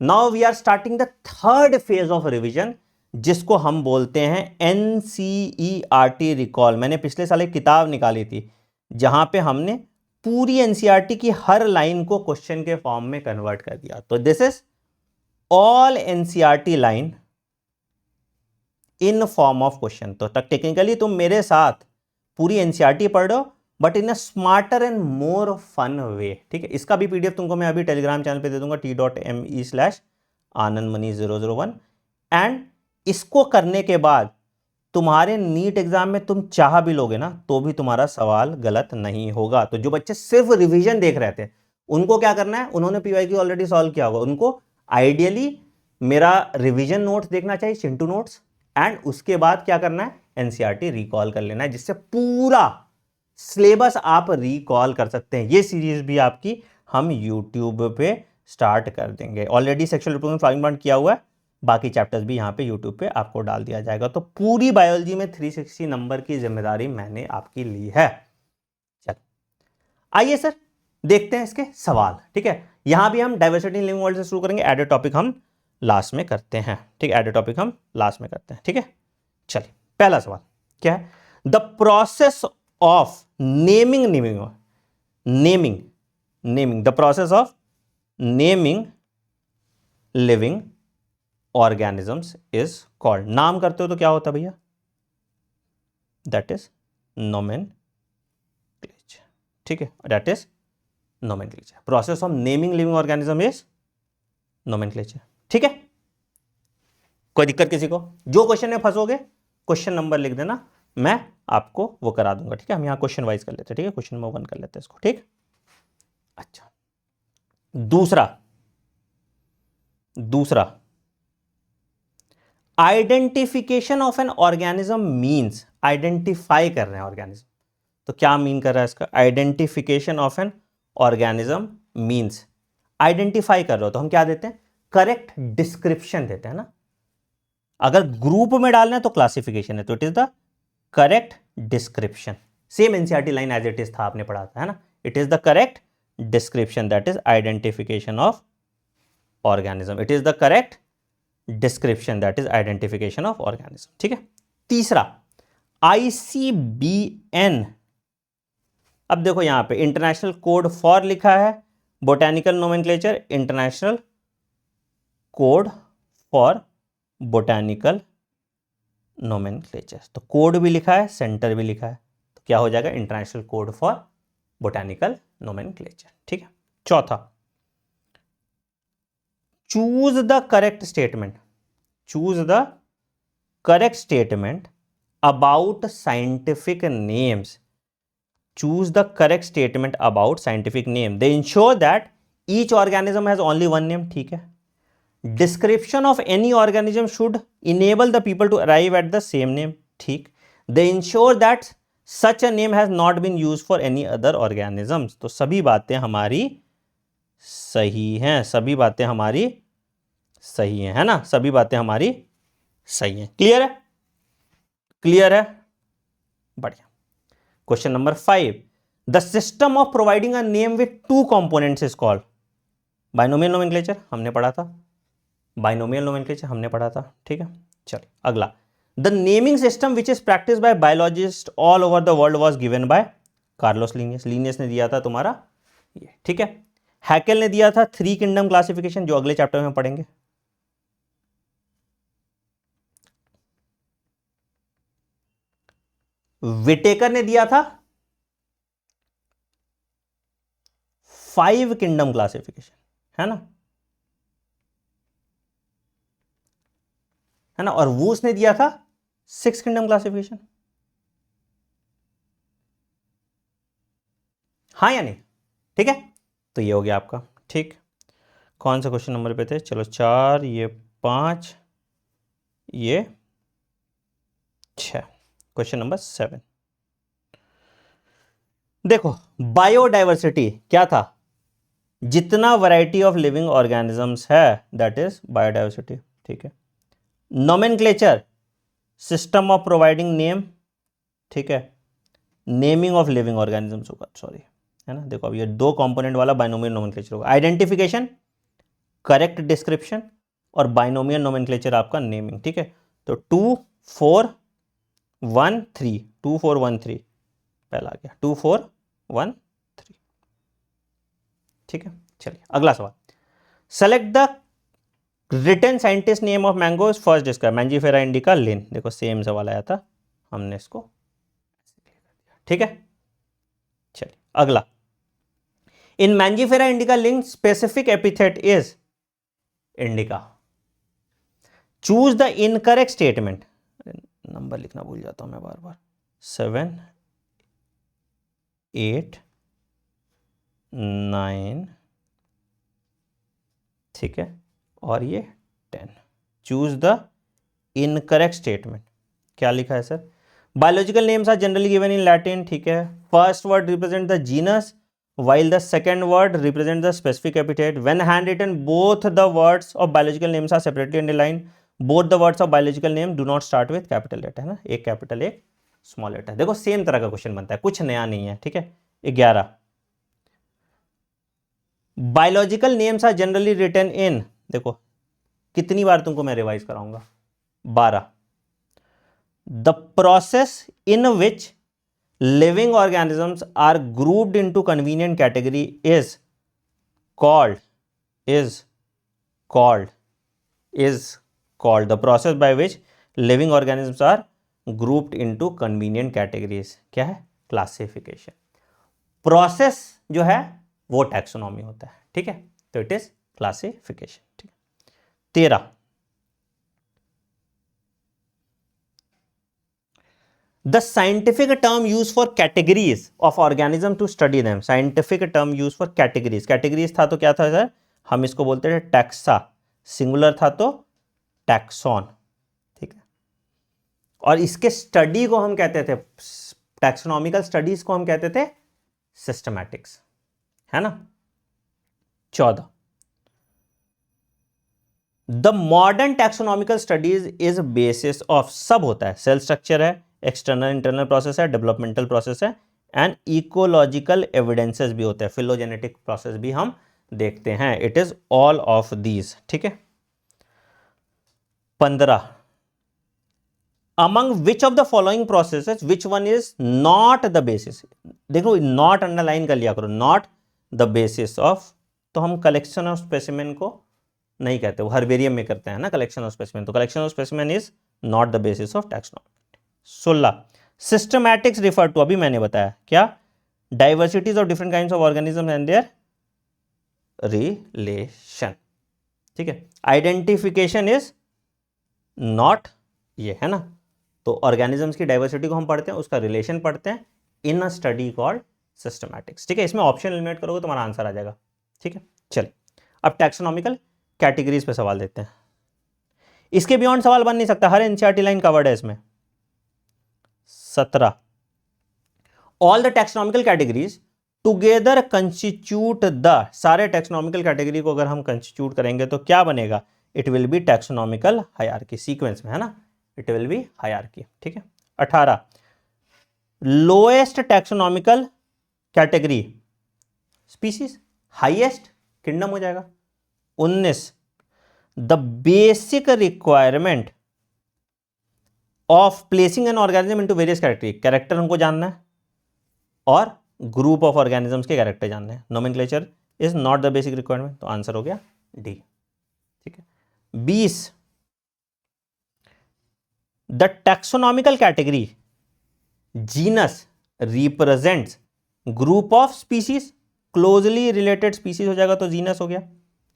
Now we are starting the third phase of revision, जिसको हम बोलते हैं एनसीईआरटी रिकॉल। मैंने पिछले साल एक किताब निकाली थी जहां पे हमने पूरी एनसीईआरटी की हर लाइन को क्वेश्चन के फॉर्म में कन्वर्ट कर दिया। तो this is all NCERT line in form of question. तो टेक्निकली तुम मेरे साथ पूरी एनसीईआरटी पढ़ रहे हो, but in a smarter and more fun way. ठीक है, इसका भी पीडीएफ तुमको मैं अभी टेलीग्राम चैनल पे दे दूंगा, t.me/anandmani001। एंड इसको करने के बाद तुम्हारे नीट एग्जाम में तुम चाह भी लोगे ना तो भी तुम्हारा सवाल गलत नहीं होगा। तो जो बच्चे सिर्फ रिवीजन देख रहे थे उनको क्या करना है, उन्होंने पीवाईक्यू ऑलरेडी सॉल्व किया होगा, उनको आइडियली मेरा रिवीजन नोट्स देखना चाहिए, चिंटू नोट्स, एंड उसके बाद क्या करना है, एनसीईआरटी रिकॉल कर लेना है, जिससे पूरा सिलेबस आप रिकॉल कर सकते हैं। ये सीरीज भी आपकी हम यूट्यूब पे स्टार्ट कर देंगे। Already sexual reproduction flying point किया हुआ है, बाकी चैप्टर्स भी यहाँ पे यूट्यूब पे आपको डाल दिया जाएगा। तो पूरी बायोलॉजी में 360 नंबर की जिम्मेदारी मैंने आपकी ली है। चल आइए सर देखते हैं इसके सवाल। ठीक है, यहां भी हम डाइवर्सिटी इन लिविंग वर्ल्ड से शुरू करेंगे, एडेड टॉपिक हम लास्ट में करते हैं। ठीक है, एडेड टॉपिक हम लास्ट में करते हैं। ठीक है, चलिए पहला सवाल क्या है, the process of naming the process of naming living organisms is called. नाम करते हो तो क्या होता है भैया, दैट इज नोमेनक्लेचर। ठीक है, that is nomenclature. Process of naming living organism is nomenclature. ठीक है, कोई दिक्कत किसी को? जो क्वेश्चन में फंसोगे क्वेश्चन नंबर लिख देना, मैं आपको वो करा दूंगा। ठीक है, हम यहां क्वेश्चन वाइज कर लेते हैं। ठीक है, क्वेश्चन नंबर 1 कर लेते हैं इसको। ठीक, अच्छा दूसरा identification of an organism means, identify कर रहे हैं ऑर्गेनिज्म, तो क्या मीन कर रहा है इसका, identification of an organism means, identify कर रहे हो तो हम क्या देते हैं, करेक्ट डिस्क्रिप्शन देते हैं ना। अगर ग्रुप में डालना है तो क्लासिफिकेशन है, तो it is the correct description. Same NCERT line as it is था, आपने पढ़ा था है ना, it is the correct description, that is identification of organism, it is the correct description, that is identification of organism. ठीक है, तीसरा ICBN। अब देखो यहां पे इंटरनेशनल कोड फॉर लिखा है, botanical nomenclature, international code for botanical nomenclature. तो कोड भी लिखा है, सेंटर भी लिखा है, तो क्या हो जाएगा, international code for botanical nomenclature. ठीक है, चौथा choose the correct statement, choose the correct statement about scientific names, choose the correct statement about scientific name. They ensure that each organism has only one name. ठीक है, description of any organism should enable the people to arrive at the same name. ठीक, they ensure that such a name has not been used for any other organisms. तो सभी बातें हमारी सही हैं, सभी बातें हमारी सही हैं, है ना, सभी बातें हमारी सही हैं। क्लियर है, क्लियर है, बढ़िया। Question number 5, the system of providing a name with 2 components is called binomial nomenclature. हमने पढ़ा था, बाइनोमियल नोमेनक्लेचर हमने पढ़ा था। ठीक है, चलिए अगला, the naming system which is practice by biologist all over the world was given by Carlos Linnaeus. Linnaeus ने दिया था तुम्हारा ये। ठीक है, हैकेल ने दिया था 3 किंगडम क्लासिफिकेशन, जो अगले चैप्टर में पढ़ेंगे। विटेकर ने दिया था 5 किंगडम क्लासिफिकेशन, है ना, है ना, और वूस ने दिया था 6 किंगडम क्लासिफिकेशन। हाँ या नहीं? ठीक है, तो ये हो गया आपका। ठीक, कौन सा क्वेश्चन नंबर पे थे, चलो 4, ये 5, ये 6, क्वेश्चन नंबर 7। देखो बायोडाइवर्सिटी क्या था, जितना वैरायटी ऑफ लिविंग ऑर्गेनिजम्स है दैट इज बायोडाइवर्सिटी। ठीक है, nomenclature system of providing name. ठीक है, नेमिंग ऑफ लिविंग ऑर्गेनिजम्स होगा, सॉरी, है ना। देखो अब ये 2 कंपोनेंट वाला बाइनोमियल नोमेनक्लेचर होगा। आइडेंटिफिकेशन करेक्ट डिस्क्रिप्शन और बाइनोमियल नोमेनक्लेचर आपका नेमिंग, ठीक है। तो 2 4 1 3, 2 4 1 3 पहला आ गया, 2 4 1 3, ठीक है। चलिए अगला सवाल, select the written scientist name of mango is first describe, Mangifera indica Linn. देखो सेम सवाल आया था, हमने इसको, ठीक है। चलिए अगला, in Mangifera indica Linn specific epithet is indica. Choose the incorrect statement, number लिखना भूल जाता हूं मैं बार बार, 7 8 9, ठीक है, और ये 10। चूज द इनकरेक्ट स्टेटमेंट, क्या लिखा है sir, biological names are generally given in Latin, ठीक है। First word represent the genus while the second word represents the specific epithet. When handwritten, both the words of biological names are separately underlined. Both the words of biological name do not start with capital letter, है ना, एक capital एक small letter. देखो same तरह का question बनता है, कुछ नया नहीं है, ठीक है। 11, biological names are generally written in, देखो कितनी बार तुमको मैं रिवाइज कराऊंगा, 12, the process in which living organisms are grouped into convenient category is called the process by which living organisms are grouped into convenient categories, क्या है, classification. Process जो है वो टैक्सोनॉमी होता है, ठीक है, तो इट इज क्लासिफिकेशन, ठीक है। 13, the scientific term used for categories of organism to study them, scientific term used for categories था तो क्या था सर, हम इसको बोलते थे टैक्सा, सिंगुलर था तो टैक्सॉन, ठीक है। और इसके स्टडी को हम कहते थे, टैक्सोनॉमिकल स्टडीज को हम कहते थे सिस्टमैटिक्स, है ना। 14, the modern taxonomical studies is basis of, सब होता है, सेल स्ट्रक्चर है, एक्सटर्नल इंटरनल प्रोसेस है, डेवलपमेंटल प्रोसेस है, एंड इकोलॉजिकल एविडेंसेस भी होते हैं, फिलोजेनेटिक प्रोसेस भी हम देखते हैं, it is all of these, ठीक है। 15, among which of the following processes which one is not the basis, देखो नॉट अंडरलाइन कर लिया करो, नॉट द बेसिस ऑफ, तो हम कलेक्शन ऑफ स्पेसिमेन को नहीं कहते, वो हर्बेरियम में करते हैं ना कलेक्शन ऑफ स्पेसिमेन, तो collection of specimen is not the basis of taxonomy. 16, systematics refer to, अभी मैंने बताया क्या, diversities of different kinds of organism and their relation, ठीक है। आइडेंटिफिकेशन इज नॉट, ये है ना, तो ऑर्गेनिजम्स की डाइवर्सिटी को हम पढ़ते हैं, उसका रिलेशन पढ़ते हैं इन अ स्टडी कॉल्ड सिस्टमैटिक्स, ठीक है। इसमें ऑप्शन एलिमिनेट करोगे तुम्हारा आंसर आ जाएगा, ठीक है। चलिए अब टैक्सोनॉमिकल कैटेगरीज पे सवाल देते हैं, इसके बियॉन्ड सवाल बन नहीं सकता, हर एनसीईआरटी लाइन कवर्ड है इसमें। 17, all the taxonomical categories together constitute the, सारे टैक्सोनॉमिकल कैटेगरी को अगर हम कंस्टिट्यूट करेंगे तो क्या बनेगा, it will be taxonomical hierarchy, sequence में, है ना, इट विल बी हायरार्की, ठीक है। 18, lowest taxonomical category species, highest kingdom हो जाएगा। 19, the basic requirement of placing an organism into various character, character हमको जानना है और ग्रुप ऑफ ऑर्गेनिजम्स के कैरेक्टर जानने हैं, nomenclature is not the basic requirement, तो आंसर हो गया डी, ठीक है। 20, the taxonomical category genus represents group of species, closely related species हो जाएगा तो जीनस हो गया,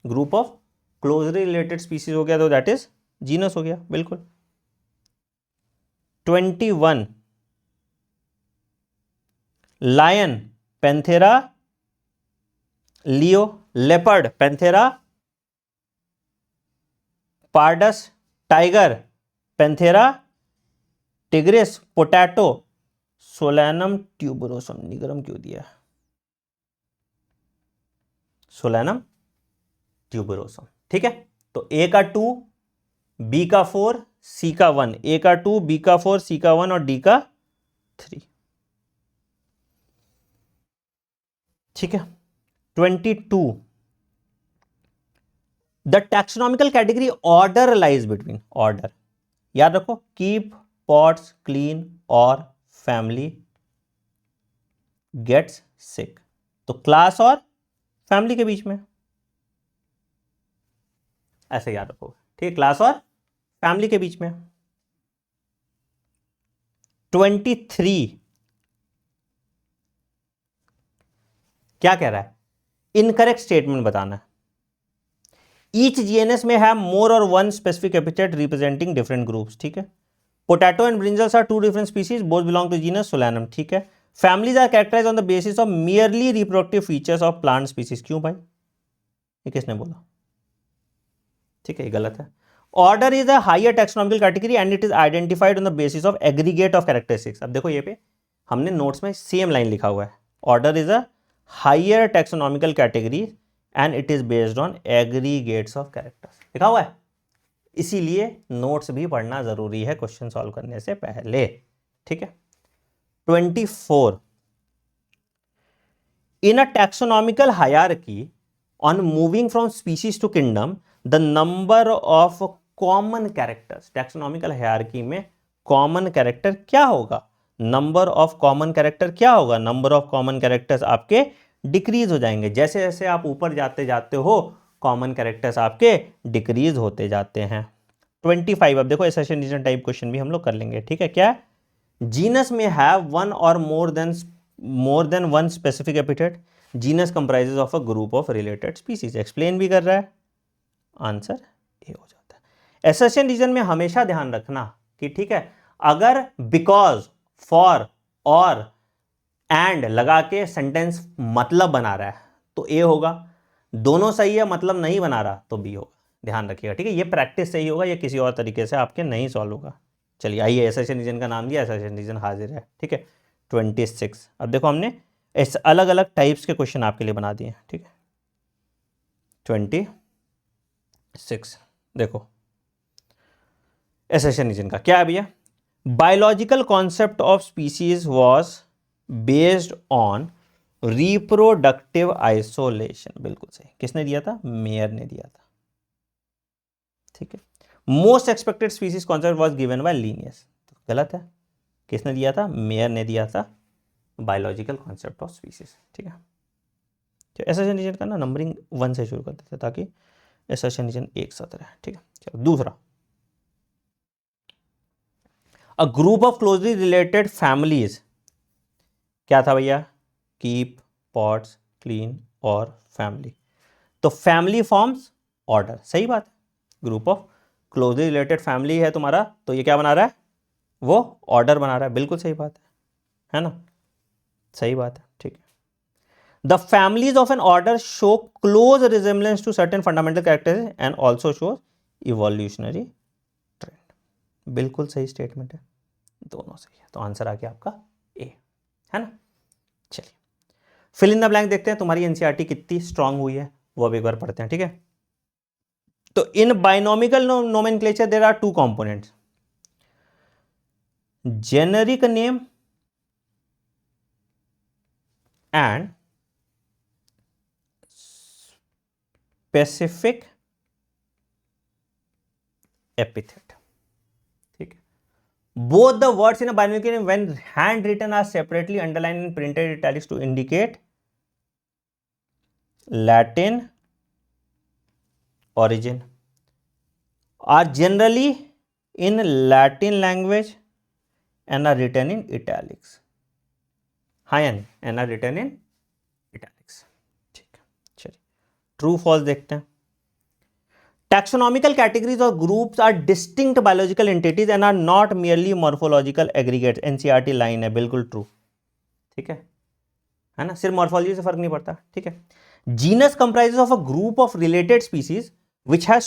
group of closely related species हो गया तो दैट इज जीनस हो गया, बिल्कुल। 21, lion Panthera leo, leopard Panthera pardus, tiger Panthera tigris, potato Solanum tuberosum, nigrum क्यों दिया, सोलैनम ट्यूबरोसम, ठीक है। तो ए का 2, बी का 4, सी का 1, ए का 2, बी का 4, सी का 1 और डी का 3, ठीक है। 22, the taxonomical category order lies between, order याद रखो, कीप, पॉट्स, क्लीन और फैमिली गेट्स सिक, तो क्लास और फैमिली के बीच में, ऐसे याद रखो, ठीक, क्लास और फैमिली के बीच में। 23 क्या कह रहा है, इनकरेक्ट स्टेटमेंट बताना है। Each genus may have more और one specific epithet representing different groups, ठीक है। Potato and brinjals are two different species, both belong to genus Solanum, ठीक है। Families are characterise on the basis of merely reproductive features of plant species, क्यों भाई, ये किसने बोला, ठीक है, ये गलत है। Order is a higher taxonomical category and it is identified on the basis of aggregate of characteristics. अब देखो ये पे हमने नोट्स में सेम लाइन लिखा हुआ है, order is a higher taxonomical category and it is based on aggregates of characters, लिखा हुआ है, इसीलिए नोट्स भी पढ़ना जरूरी है क्वेश्चन सॉल्व करने से पहले, ठीक है। 24 in a taxonomical hierarchy on moving from species to kingdom the number of common characters, taxonomical hierarchy में कॉमन कैरेक्टर क्या होगा, नंबर ऑफ कॉमन कैरेक्टर क्या होगा, नंबर ऑफ कॉमन कैरेक्टर्स आपके डिक्रीज हो जाएंगे, जैसे जैसे आप ऊपर जाते जाते हो कॉमन कैरेक्टर्स आपके डिक्रीज होते जाते हैं। 25 अब देखो एसेशन रीजन टाइप क्वेश्चन भी हम लोग कर लेंगे, ठीक है। क्या, जीनस में हैव वन और more than one specific epithet, genus comprises of a group of related species, explain भी कर रहा है, आंसर ए हो जाता है। एसेशन रीजन में हमेशा ध्यान रखना कि ठीक है, अगर बिकॉज, फॉर और एंड लगा के सेंटेंस मतलब बना रहा है तो ए होगा, दोनों सही है मतलब नहीं बना रहा तो बी होगा, ध्यान रखिएगा, ठीक है। ये प्रैक्टिस सही होगा, ये किसी और तरीके से आपके नहीं सॉल्व होगा। चलिए आइए, एसेशन रीजन का नाम दिया, एसेशन रीजन हाजिर है, ठीक है। 26 अब देखो हमने इस अलग अलग टाइप्स के क्वेश्चन आपके लिए बना दिए, ठीक है। 26 देखो एसेशन रीजन का क्या है भैया, biological concept of species was based on reproductive isolation, बिल्कुल सही, किसने दिया था, मेयर ने दिया था, ठीक है। Most expected species concept was given by Linnaeus, गलत है, किसने दिया था, मेयर ने दिया था बायोलॉजिकल कॉन्सेप्ट ऑफ स्पीसीज, ठीक है। तो एसेशन रीजन का ना नंबरिंग 1 से शुरू कर देते हैं ताकि एसेशन रीजन एक साथ रहे, ठीक है। चलो दूसरा, a group of closely related families, क्या था भैया, कीप, पॉट्स, क्लीन और फैमिली, तो फैमिली फॉर्म्स ऑर्डर, सही बात है, group of closely related family है तुम्हारा तो ये क्या बना रहा है, वो ऑर्डर बना रहा है, बिल्कुल सही बात है ना, सही बात है, ठीक है। The families of an order show close resemblance to certain fundamental characters and also show evolutionary trend, बिल्कुल सही स्टेटमेंट है, दोनों सही है, तो आंसर आ गया आपका ए, है ना। चलिए फिल इन द ब्लैंक देखते हैं तुम्हारी एनसीईआरटी कितनी स्ट्रांग हुई है, वो अब एक बार पढ़ते हैं, ठीक है। तो in binomical nomenclature there are two components, generic name and specific epithet, ठीक है। Both the words in a binomical name when handwritten are separately underline and printed italics to indicate Latin origin are generally in Latin language and are written in italics, हाँ या नहीं, and are written in italics, ठीक है। चलिए true false देखते हैं। Taxonomical categories और groups are distinct biological entities and are not merely morphological aggregates, NCERT line है, बिल्कुल ट्रू, ठीक है ना, सिर्फ मॉर्फोलॉजी से फर्क नहीं पड़ता, ठीक है। Genus comprises of a group of related species which has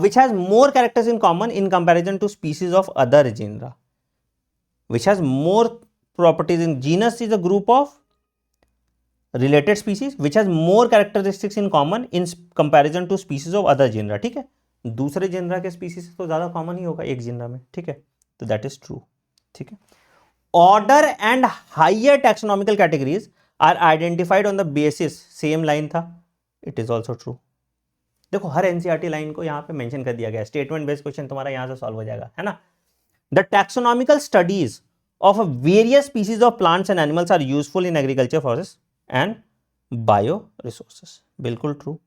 which has more characters in common in comparison to species of other genera, which has more properties in genus is a group of related species which has more characteristics in common in comparison to species of other genera, ठीक है, दूसरे genre के species से तो ज्यादा common ही होगा एक genre में, ठीक है, तो दैट इज ट्रू, ठीक है। Order and higher taxonomical categories are identified on the basis, same line था, इट इज ऑल्सो ट्रू, देखो हर एनसीईआरटी लाइन को यहाँ पे मेंशन कर दिया गया है, स्टेटमेंट बेस्ड क्वेश्चन तुम्हारा यहाँ से सॉल्व हो जाएगा, है ना। The taxonomical studies of various species of plants and animals are useful in agriculture, forest and bio resources, बिल्कुल ट्रू।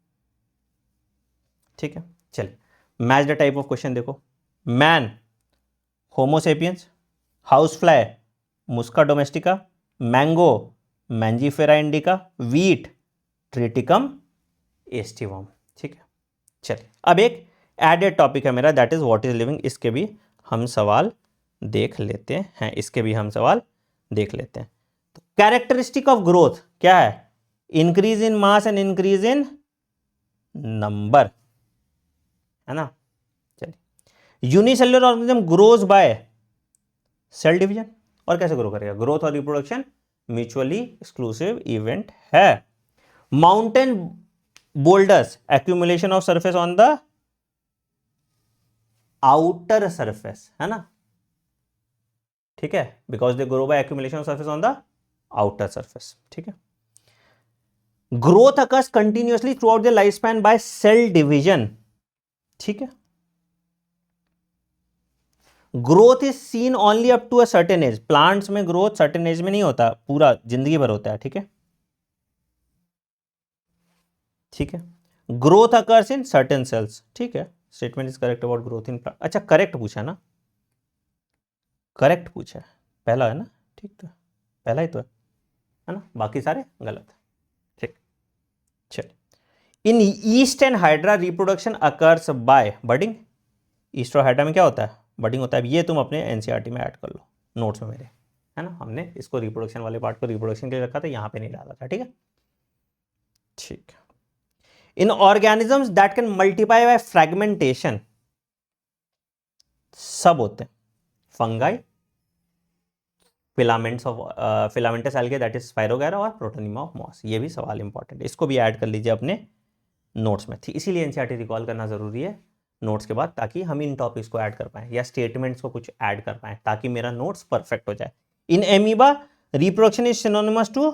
ठीक है, चलिए match the type of question देखो। Man, homo sapiens, house fly, Musca domestica, mango, Mangifera indica, wheat, Triticum aestivum. ठीक है, चलिए अब एक एडेड टॉपिक है मेरा, that is what is living. इसके भी हम सवाल देख लेते हैं, इसके भी हम सवाल देख लेते हैं। तो कैरेक्टरिस्टिक ऑफ ग्रोथ क्या है? Increase in mass and increase in number, है ना। चलिए unicellular organism grows by cell division, और कैसे ग्रो करेगा? ग्रोथ और रिप्रोडक्शन म्यूचुअली एक्सक्लूसिव इवेंट है। Mountain boulders, accumulation of surface on the outer surface, है ना, ठीक है, because they grow by accumulation of surface on the outer surface. ठीक है, growth occurs continuously throughout the life span by cell division. ठीक है, growth is seen only up to a certain age, plants में growth certain age में नहीं होता, पूरा जिंदगी भर होता है। ठीक है, ठीक है, growth occurs in certain cells. ठीक है, statement is correct about growth in plant. अच्छा करेक्ट पूछा ना, करेक्ट पूछा है, पहला है ना, ठीक, तो पहला ही तो है ना, बाकी सारे गलत है। ठीक, चलिए in yeast and hydra reproduction occurs by budding. Yeast और हाइड्रा में क्या होता है? बडिंग होता है। ये तुम अपने एनसीईआरटी में ऐड कर लो, नोट्स में मेरे, है ना। हमने इसको रिप्रोडक्शन वाले पार्ट को रिप्रोडक्शन के लिए रखा था, यहां पे नहीं डाला था। ठीक है, ठीक है। In organisms that can multiply by fragmentation, सब होते हैं fungi, filaments of filamentous algae that is spirogyra, और प्रोटोनिमा ऑफ मॉस। ये भी सवाल इंपॉर्टेंट है, इसको भी ऐड कर लीजिए अपने नोट्स में। थी इसीलिए एनसीईआरटी रिकॉल करना जरूरी है नोट्स के बाद, ताकि हम इन टॉपिक्स को ऐड कर पाएं या स्टेटमेंट्स को कुछ ऐड कर पाएं, ताकि मेरा नोट्स परफेक्ट हो जाए। In amoeba reproduction is synonymous to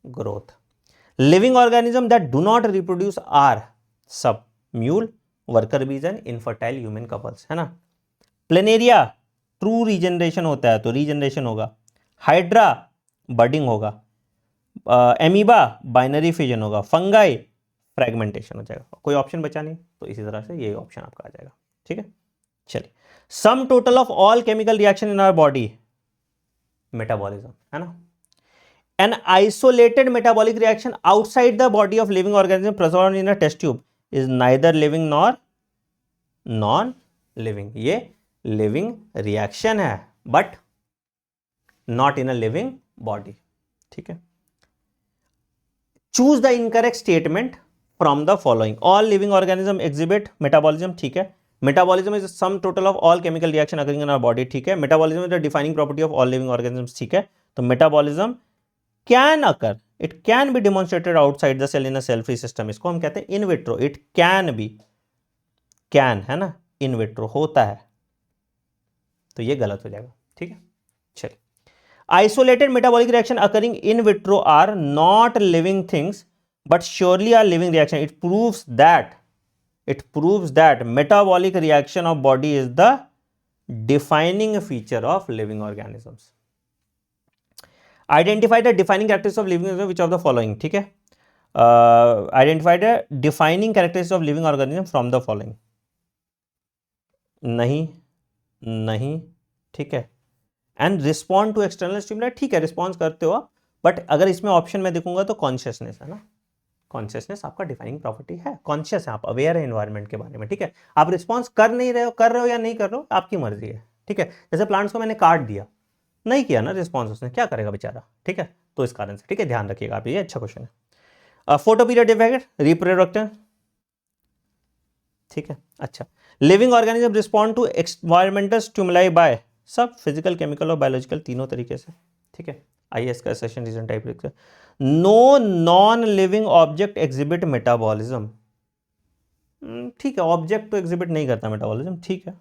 growth. Living organism that do not reproduce are सब mule, worker bees and infertile human couples, है ना। प्लेनेरिया ट्रू रीजनरेशन होता है तो रीजनरेशन होगा, हाइड्रा बडिंग होगा, एमीबा बाइनरी फिजन होगा, फंगाई फ्रेगमेंटेशन हो जाएगा। कोई ऑप्शन बचा नहीं, तो इसी तरह से ये ऑप्शन आपका आ जाएगा। ठीक है, चलिए sum total of all chemical reaction in our body, metabolism, है ना। An isolated metabolic reaction outside the body of living organism present in a test tube is neither living nor non living. ये living reaction है but not in a living body. ठीक है, choose the incorrect statement from the following. All living organism exhibit metabolism, ठीक है। Metabolism is sum total of all chemical reaction occurring in our body, ठीक है। Metabolism is the defining property of all living organisms, ठीक है। तो metabolism can occur, it can be demonstrated outside the cell in a cell free system, इसको हम कहते हैं in vitro. It can be, can है ना, इन विट्रो होता है, तो ये गलत हो जाएगा। ठीक है, चलिए isolated metabolic reaction occurring in vitro are not living things but surely are living reaction. It proves that metabolic reaction of body is the defining feature of living organisms. Identify the defining characteristics of living organism, which of the following, ठीक है। Identify the defining characteristics of living organism from the following. नहीं, नहीं, ठीक है। And respond to external stimuli, ठीक है, response करते हो, बट अगर इसमें ऑप्शन में देखूंगा तो कॉन्शियसनेस है ना, कॉन्शियसनेस आपका डिफाइनिंग प्रॉपर्टी है, कॉन्शियस है, आप अवेयर है एनवायरनमेंट के बारे में। ठीक है, आप रिस्पॉन्स कर नहीं रहे हो, कर रहे हो या नहीं कर रहे हो, आपकी मर्जी है। ठीक है, जैसे प्लांट्स को मैंने काट दिया, नहीं किया ना रिस्पॉन्स, उसने क्या करेगा बेचारा। ठीक है, तो इस कारण से, ठीक है, ध्यान रखिएगा आप, ये अच्छा क्वेश्चन है। फोटो पीरियड इफेक्ट, रिप्रोडक्टिव, ठीक है। अच्छा, living organism respond to environmental stimuli by सब फिजिकल, केमिकल और बायोलॉजिकल, तीनों तरीके से। ठीक है, आइए इसका सेशन रीजन टाइप लिखते हैं। No non living object exhibit metabolism, ठीक है, ऑब्जेक्ट तो एग्जिबिट नहीं करता मेटाबॉलिज्म, ठीक है।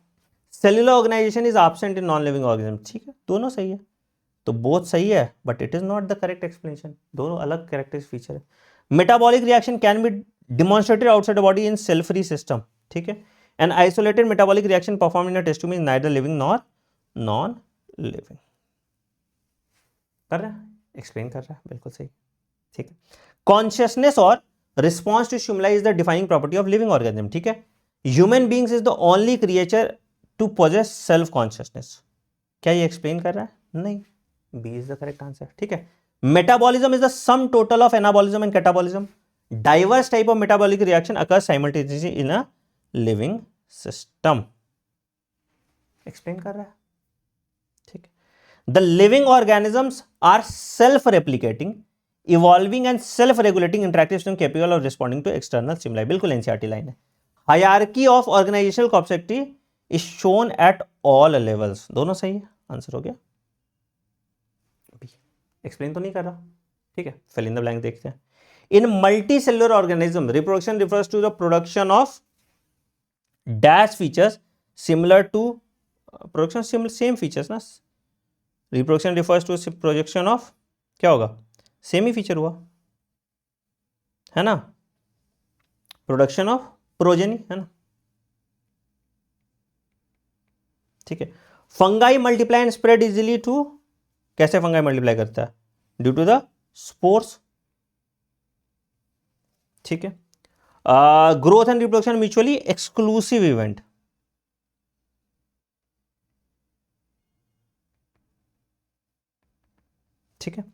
Cellular organisation is absent in non living organism, ठीक है, दोनों सही है, तो बोथ सही है, but it is not the correct explanation, दोनों अलग कैरेक्टरिस्टिक फीचर है। Metabolic reaction can be demonstrated outside the body in cell-free system, ठीक है. An isolated metabolic reaction performed in a test tube is neither living nor non-living. कर रहा है, explain कर रहा है, बिल्कुल सही, ठीक है. कॉन्शियसनेस और response to stimuli is the defining property of living organism, ठीक है. Human beings is the only creature to possess self consciousness. क्या ये एक्सप्लेन कर रहा है? नहीं. B is the correct answer, ठीक है. Metabolism is the sum total of anabolism and catabolism. Diverse type of metabolic reaction occurs simultaneously in a living system. Explain कर रहा है, ठीक है. The living organisms are self replicating, evolving and self regulating interactive system capable of responding to external stimuli. बिल्कुल NCERT line है. Hierarchy of organisational complexity is shown at all levels. दोनों सही है, आंसर हो गया बी. एक्सप्लेन तो नहीं कर रहा, ठीक है. फिल इन द ब्लैंक देखते हैं. In multicellular organism reproduction refers to the production of dash features similar to production same features ना. Reproduction refers to projection of, क्या होगा, सेम ही फीचर हुआ है ना. प्रोडक्शन ऑफ प्रोजेनी है ना, ठीक है. Fungi multiply and spread easily to, कैसे फंगाई मल्टीप्लाई करता है? ड्यू टू द स्पोर्स, ठीक है. Growth and reproduction mutually exclusive event, ठीक है.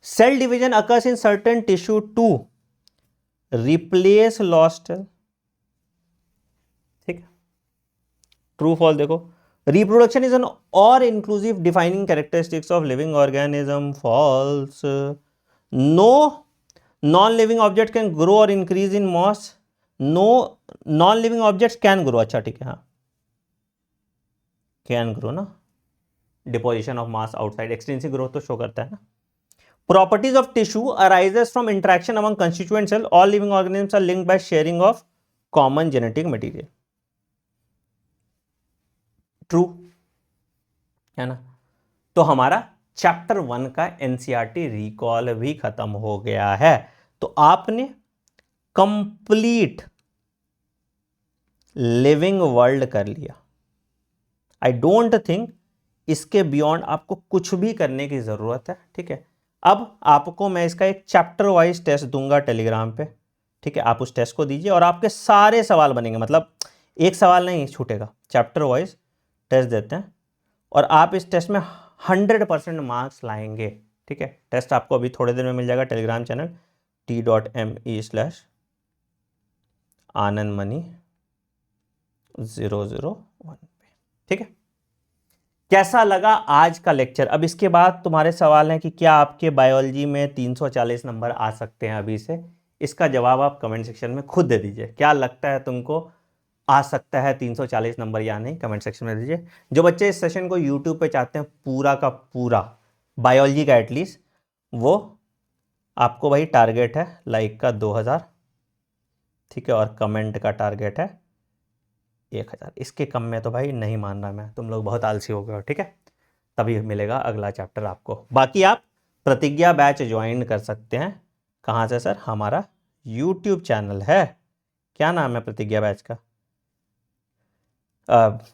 Cell division occurs in certain tissue to replace lost cell, ठीक है. ट्रू फॉल्स देखो. Reproduction is an all inclusive defining characteristics of living organism. False. No non living object can grow और increase in mass. No non living object can grow, अच्छा ठीक है, हाँ can grow ना. Deposition of mass outside, extensive growth तो show करता है ना. Properties of tissue arises from interaction among constituent cell. All living organisms are linked by sharing of common genetic material. True है ना. तो हमारा चैप्टर 1 का एनसीईआरटी रिकॉल भी खत्म हो गया है. तो आपने कंप्लीट लिविंग वर्ल्ड कर लिया. आई डोंट थिंक इसके बियॉन्ड आपको कुछ भी करने की जरूरत है, ठीक है. अब आपको मैं इसका एक चैप्टर वाइज टेस्ट दूंगा टेलीग्राम पे, ठीक है. आप उस टेस्ट को दीजिए और आपके सारे सवाल बनेंगे, मतलब एक सवाल नहीं छूटेगा. चैप्टर वाइज टेस्ट देते हैं और आप इस टेस्ट में 100% मार्क्स लाएंगे, ठीक है. टेस्ट आपको अभी थोड़े देर में मिल जाएगा टेलीग्राम चैनल t.me/anandmoney001 पे, ठीक है. कैसा लगा आज का लेक्चर? अब इसके बाद तुम्हारे सवाल हैं कि क्या आपके बायोलॉजी में 340 नंबर आ सकते हैं अभी से. इसका जवाब आप कमेंट सेक्शन में खुद दे दीजिए. क्या लगता है तुमको, आ सकता है 340 नंबर या नहीं? कमेंट सेक्शन में दीजिए. जो बच्चे इस सेशन को यूट्यूब पे चाहते हैं पूरा का पूरा बायोलॉजी का एटलीस्ट, वो आपको भाई टारगेट है लाइक का 2000, ठीक है, और कमेंट का टारगेट है 1000. इसके कम में तो भाई नहीं मान रहा मैं, तुम लोग बहुत आलसी हो गए हो, ठीक है. तभी मिलेगा अगला चैप्टर आपको. बाकी आप प्रतिज्ञा बैच ज्वाइन कर सकते हैं. कहाँ से सर? हमारा यूट्यूब चैनल है, क्या नाम है प्रतिज्ञा बैच का?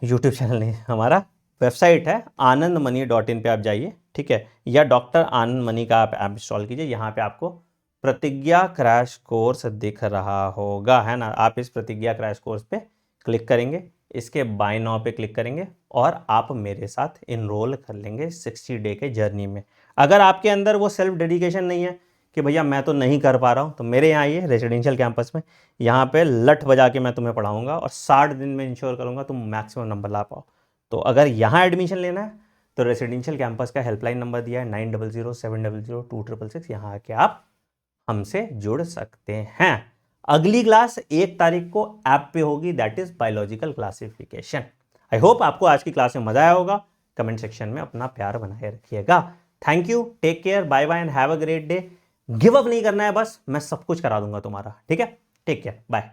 यूट्यूब चैनल नहीं, हमारा वेबसाइट है anandmoney.in पे आप जाइए, ठीक है, या डॉक्टर आनंद मनी का आप ऐप इंस्टॉल कीजिए. यहाँ पे आपको प्रतिज्ञा क्रैश कोर्स दिख रहा होगा, है ना. आप इस प्रतिज्ञा क्रैश कोर्स पे क्लिक करेंगे, इसके बाय नाउ पे क्लिक करेंगे और आप मेरे साथ इनरोल कर लेंगे 60 डे के जर्नी में. अगर आपके अंदर वो सेल्फ डेडिकेशन नहीं है कि भैया मैं तो नहीं कर पा रहा हूँ, तो मेरे यहाँ आइए रेजिडेंशियल कैंपस में. यहाँ पे लठ बजा के मैं तुम्हें पढ़ाऊँगा और 60 दिन में इंश्योर करूँगा तुम मैक्सिमम नंबर ला पाओ. तो अगर यहाँ एडमिशन लेना है तो रेजिडेंशियल कैंपस का हेल्पलाइन नंबर दिया है 9007002666. यहाँ आके आप हमसे जुड़ सकते हैं. अगली क्लास 1 तारीख को ऐप पे होगी, that is biological classification. I hope आपको आज की क्लास में मजा आया होगा. कमेंट सेक्शन में अपना प्यार बनाए रखिएगा. Thank you, take care, bye bye and have a great day. Give up नहीं करना है, बस मैं सब कुछ करा दूंगा तुम्हारा, ठीक है. Take care, bye.